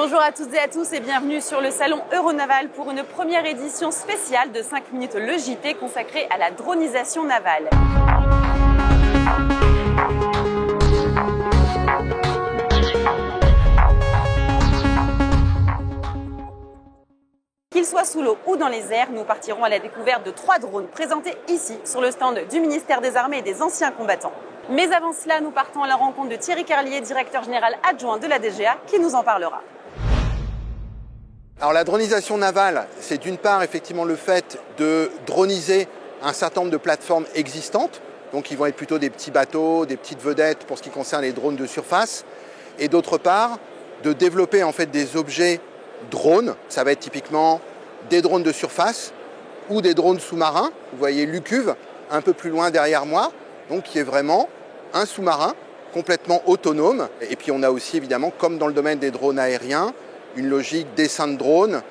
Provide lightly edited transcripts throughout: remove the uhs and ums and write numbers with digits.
Bonjour à toutes et à tous et bienvenue sur le salon Euronaval pour une première édition spéciale de 5 minutes le JT consacrée à la dronisation navale. Qu'ils soient sous l'eau ou dans les airs, nous partirons à la découverte de 3 drones présentés ici sur le stand du ministère des Armées et des Anciens Combattants. Mais avant cela, nous partons à la rencontre de Thierry Carlier, directeur général adjoint de la DGA, qui nous en parlera. Alors la dronisation navale, c'est d'une part effectivement le fait de droniser un certain nombre de plateformes existantes, donc ils vont être plutôt des petits bateaux, des petites vedettes pour ce qui concerne les drones de surface, et d'autre part de développer en fait des objets drones, ça va être typiquement des drones de surface ou des drones sous-marins. Vous voyez l'UCUV un peu plus loin derrière moi, donc qui est vraiment un sous-marin complètement autonome. Et puis on a aussi évidemment, comme dans le domaine des drones aériens, une logique d'essaim de drones,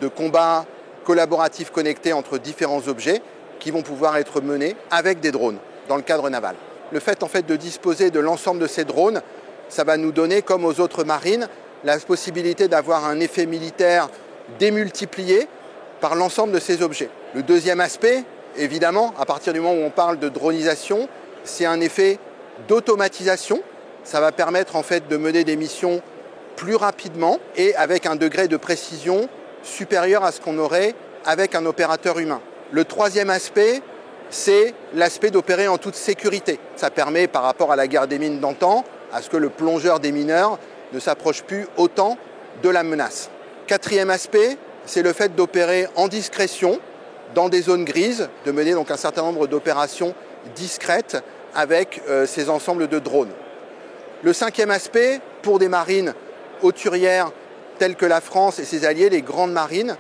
de combat collaboratif connecté entre différents objets qui vont pouvoir être menés avec des drones dans le cadre naval. Le fait en fait de disposer de l'ensemble de ces drones, ça va nous donner, comme aux autres marines, la possibilité d'avoir un effet militaire démultiplié par l'ensemble de ces objets. Le deuxième aspect, évidemment, à partir du moment où on parle de dronisation, c'est un effet d'automatisation. Ça va permettre en fait de mener des missions plus rapidement et avec un degré de précision supérieur à ce qu'on aurait avec un opérateur humain. Le troisième aspect, c'est l'aspect d'opérer en toute sécurité. Ça permet, par rapport à la guerre des mines d'antan, à ce que le plongeur des mineurs ne s'approche plus autant de la menace. Quatrième aspect, c'est le fait d'opérer en discrétion dans des zones grises, de mener donc un certain nombre d'opérations discrètes avec ces ensembles de drones. Le cinquième aspect, pour des marines hauturières telles que la France et ses alliés, les grandes marines,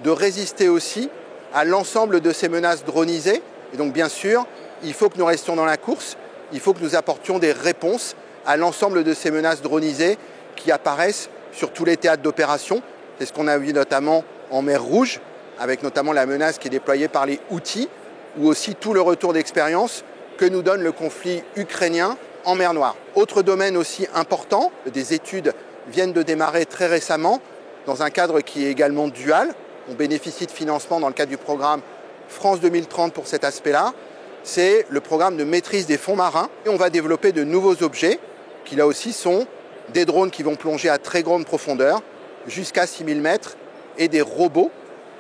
de résister aussi à l'ensemble de ces menaces dronisées. Et donc bien sûr, il faut que nous restions dans la course, il faut que nous apportions des réponses à l'ensemble de ces menaces dronisées qui apparaissent sur tous les théâtres d'opération. C'est ce qu'on a vu notamment en mer Rouge, avec notamment la menace qui est déployée par les Houthis, ou aussi tout le retour d'expérience que nous donne le conflit ukrainien en mer Noire. Autre domaine aussi important, des études viennent de démarrer très récemment dans un cadre qui est également dual. On bénéficie de financement dans le cadre du programme France 2030 pour cet aspect-là. C'est le programme de maîtrise des fonds marins. Et on va développer de nouveaux objets qui là aussi sont des drones qui vont plonger à très grande profondeur, jusqu'à 6000 mètres, et des robots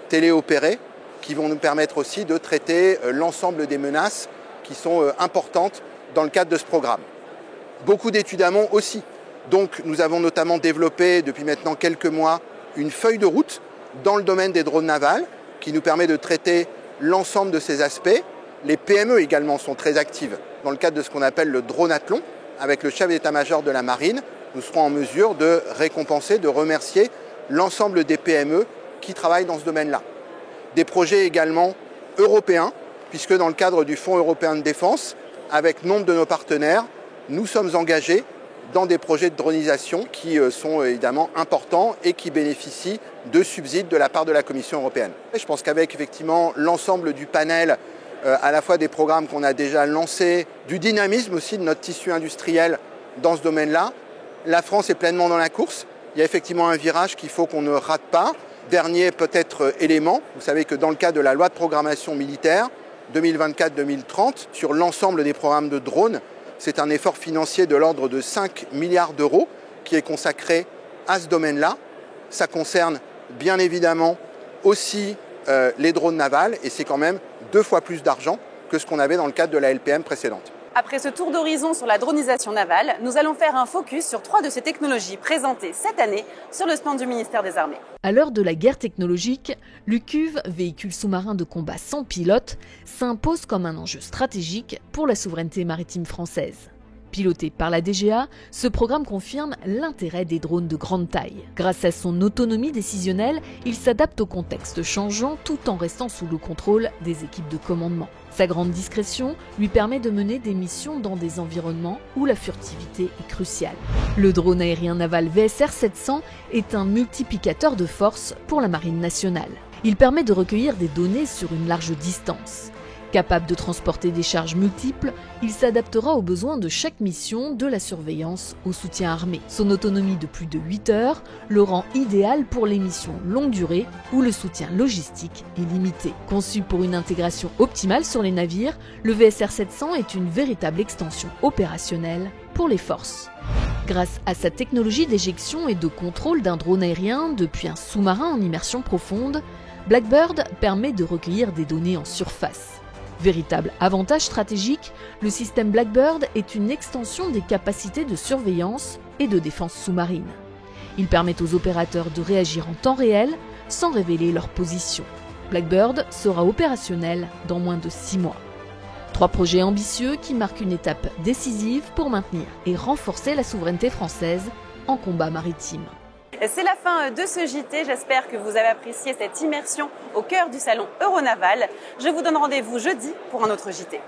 téléopérés qui vont nous permettre aussi de traiter l'ensemble des menaces qui sont importantes dans le cadre de ce programme. Beaucoup d'études amont aussi. Donc nous avons notamment développé depuis maintenant quelques mois une feuille de route dans le domaine des drones navals qui nous permet de traiter l'ensemble de ces aspects. Les PME également sont très actives dans le cadre de ce qu'on appelle le dronathlon. Avec le chef d'état-major de la marine, nous serons en mesure de récompenser, de remercier l'ensemble des PME qui travaillent dans ce domaine-là. Des projets également européens, puisque dans le cadre du Fonds européen de défense, avec nombre de nos partenaires, nous sommes engagés dans des projets de dronisation qui sont évidemment importants et qui bénéficient de subsides de la part de la Commission européenne. Et je pense qu'avec effectivement l'ensemble du panel, à la fois des programmes qu'on a déjà lancés, du dynamisme aussi de notre tissu industriel dans ce domaine-là, la France est pleinement dans la course. Il y a effectivement un virage qu'il faut qu'on ne rate pas. Dernier peut-être élément, vous savez que dans le cadre de la loi de programmation militaire 2024-2030, sur l'ensemble des programmes de drones, c'est un effort financier de l'ordre de 5 milliards d'euros qui est consacré à ce domaine-là. Ça concerne bien évidemment aussi les drones navals et c'est quand même 2 fois plus d'argent que ce qu'on avait dans le cadre de la LPM précédente. Après ce tour d'horizon sur la dronisation navale, nous allons faire un focus sur 3 de ces technologies présentées cette année sur le stand du ministère des Armées. À l'heure de la guerre technologique, l'UCUV, véhicule sous-marin de combat sans pilote, s'impose comme un enjeu stratégique pour la souveraineté maritime française. Piloté par la DGA, ce programme confirme l'intérêt des drones de grande taille. Grâce à son autonomie décisionnelle, il s'adapte au contexte changeant tout en restant sous le contrôle des équipes de commandement. Sa grande discrétion lui permet de mener des missions dans des environnements où la furtivité est cruciale. Le drone aérien naval VSR 700 est un multiplicateur de force pour la Marine nationale. Il permet de recueillir des données sur une large distance. Capable de transporter des charges multiples, il s'adaptera aux besoins de chaque mission, de la surveillance au soutien armé. Son autonomie de plus de 8 heures le rend idéal pour les missions longue durée où le soutien logistique est limité. Conçu pour une intégration optimale sur les navires, le VSR 700 est une véritable extension opérationnelle pour les forces. Grâce à sa technologie d'éjection et de contrôle d'un drone aérien depuis un sous-marin en immersion profonde, Blackbird permet de recueillir des données en surface. Véritable avantage stratégique, le système Blackbird est une extension des capacités de surveillance et de défense sous-marine. Il permet aux opérateurs de réagir en temps réel sans révéler leur position. Blackbird sera opérationnel dans moins de 6 mois. 3 projets ambitieux qui marquent une étape décisive pour maintenir et renforcer la souveraineté française en combat maritime. C'est la fin de ce JT. J'espère que vous avez apprécié cette immersion au cœur du salon Euronaval. Je vous donne rendez-vous jeudi pour un autre JT.